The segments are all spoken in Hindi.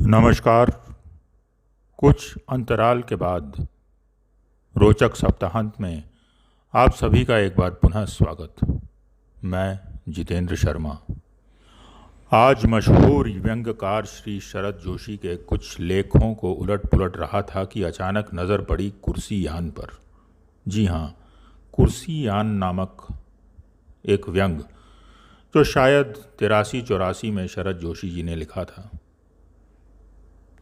नमस्कार। कुछ अंतराल के बाद रोचक सप्ताहांत में आप सभी का एक बार पुनः स्वागत। मैं जितेंद्र शर्मा आज मशहूर व्यंग्यकार श्री शरद जोशी के कुछ लेखों को उलट पुलट रहा था कि अचानक नज़र पड़ी कुर्सी यान पर। जी हाँ, कुर्सी यान नामक एक व्यंग जो शायद 83-84 में शरद जोशी जी ने लिखा था।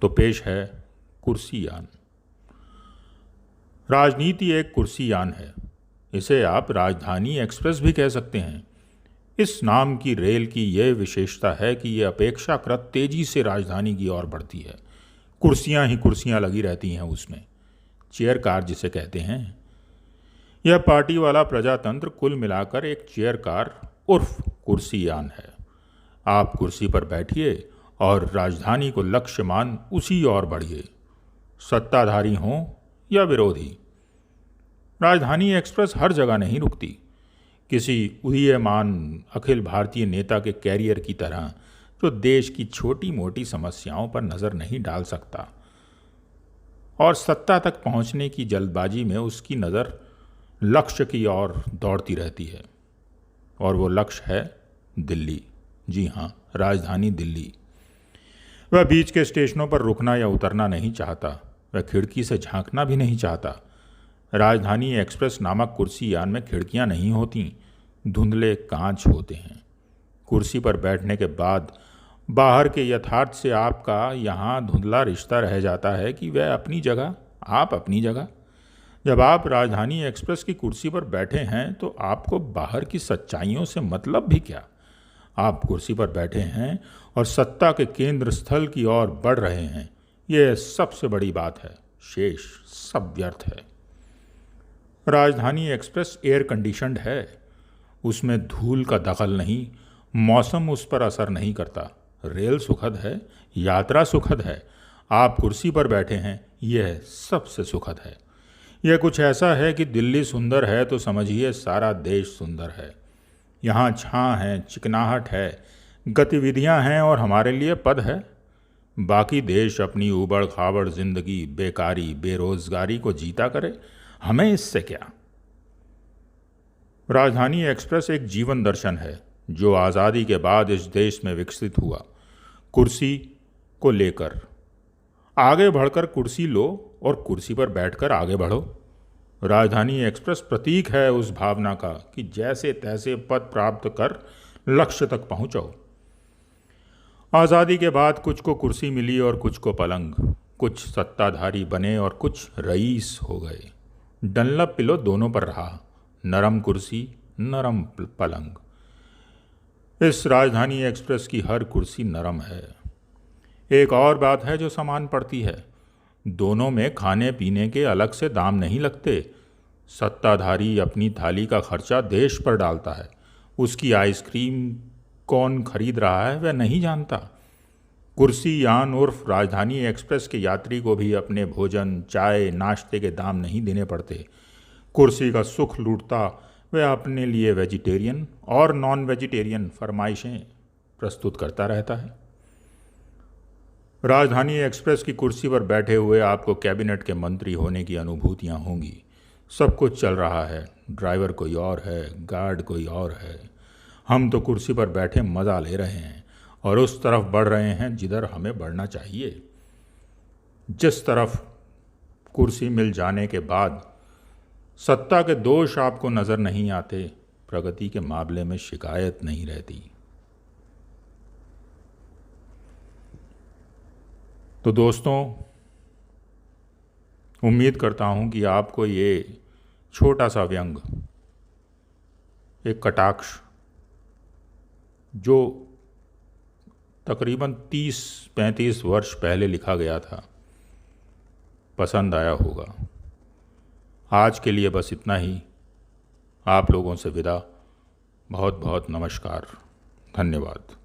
तो पेश है कुर्सी यान। राजनीति एक कुर्सी यान है। इसे आप राजधानी एक्सप्रेस भी कह सकते हैं। इस नाम की रेल की यह विशेषता है कि यह अपेक्षाकृत तेजी से राजधानी की ओर बढ़ती है। कुर्सियां ही कुर्सियां लगी रहती हैं उसमें, चेयर कार जिसे कहते हैं। यह पार्टी वाला प्रजातंत्र कुल मिलाकर एक चेयर कार उर्फ कुर्सी यान है। आप कुर्सी पर बैठिए और राजधानी को लक्ष्य मान उसी ओर बढ़िए, सत्ताधारी हों या विरोधी। राजधानी एक्सप्रेस हर जगह नहीं रुकती। किसी उदीयमान अखिल भारतीय नेता के कैरियर की तरह जो देश की छोटी मोटी समस्याओं पर नज़र नहीं डाल सकता और सत्ता तक पहुंचने की जल्दबाजी में उसकी नज़र लक्ष्य की ओर दौड़ती रहती है। और वो लक्ष्य है दिल्ली। जी हाँ, राजधानी दिल्ली। वह बीच के स्टेशनों पर रुकना या उतरना नहीं चाहता। वह खिड़की से झांकना भी नहीं चाहता। राजधानी एक्सप्रेस नामक कुर्सी यान में खिड़कियां नहीं होती, धुंधले कांच होते हैं। कुर्सी पर बैठने के बाद बाहर के यथार्थ से आपका यहाँ धुंधला रिश्ता रह जाता है कि वह अपनी जगह, आप अपनी जगह। जब आप राजधानी एक्सप्रेस की कुर्सी पर बैठे हैं तो आपको बाहर की सच्चाइयों से मतलब भी क्या। आप कुर्सी पर बैठे हैं और सत्ता के केंद्र स्थल की ओर बढ़ रहे हैं। यह सबसे बड़ी बात है। शेष सब व्यर्थ है। राजधानी एक्सप्रेस एयर कंडीशन्ड है। उसमें धूल का दखल नहीं, मौसम उस पर असर नहीं करता। रेल सुखद है, यात्रा सुखद है। आप कुर्सी पर बैठे हैं, यह सबसे सुखद है। यह कुछ ऐसा है कि दिल्ली सुंदर है तो समझिए सारा देश सुंदर है। यहाँ छां है, चिकनाहट है, गतिविधियाँ हैं और हमारे लिए पद है। बाकी देश अपनी उबड़ खाबड़ जिंदगी, बेकारी, बेरोजगारी को जीता करे, हमें इससे क्या। राजधानी एक्सप्रेस एक जीवन दर्शन है जो आज़ादी के बाद इस देश में विकसित हुआ। कुर्सी को लेकर आगे बढ़कर कुर्सी लो और कुर्सी पर बैठकर आगे बढ़ो। राजधानी एक्सप्रेस प्रतीक है उस भावना का कि जैसे तैसे पद प्राप्त कर लक्ष्य तक पहुंचो। आज़ादी के बाद कुछ को कुर्सी मिली और कुछ को पलंग। कुछ सत्ताधारी बने और कुछ रईस हो गए। डनलप पिलो दोनों पर रहा, नरम कुर्सी, नरम पलंग। इस राजधानी एक्सप्रेस की हर कुर्सी नरम है। एक और बात है जो समान पड़ती है, दोनों में खाने पीने के अलग से दाम नहीं लगते। सत्ताधारी अपनी थाली का खर्चा देश पर डालता है। उसकी आइसक्रीम कौन खरीद रहा है वह नहीं जानता। कुर्सी यान उर्फ राजधानी एक्सप्रेस के यात्री को भी अपने भोजन, चाय, नाश्ते के दाम नहीं देने पड़ते। कुर्सी का सुख लूटता वह अपने लिए वेजिटेरियन और नॉन वेजिटेरियन फरमाइशें प्रस्तुत करता रहता है। राजधानी एक्सप्रेस की कुर्सी पर बैठे हुए आपको कैबिनेट के मंत्री होने की अनुभूतियां होंगी। सब कुछ चल रहा है, ड्राइवर कोई और है, गार्ड कोई और है। हम तो कुर्सी पर बैठे मज़ा ले रहे हैं और उस तरफ बढ़ रहे हैं जिधर हमें बढ़ना चाहिए। जिस तरफ कुर्सी मिल जाने के बाद सत्ता के दोष आपको नज़र नहीं आते, प्रगति के मामले में शिकायत नहीं रहती। तो दोस्तों, उम्मीद करता हूँ कि आपको ये छोटा सा व्यंग, एक कटाक्ष जो तकरीबन 30-35 वर्ष पहले लिखा गया था, पसंद आया होगा। आज के लिए बस इतना ही। आप लोगों से विदा। बहुत बहुत नमस्कार, धन्यवाद।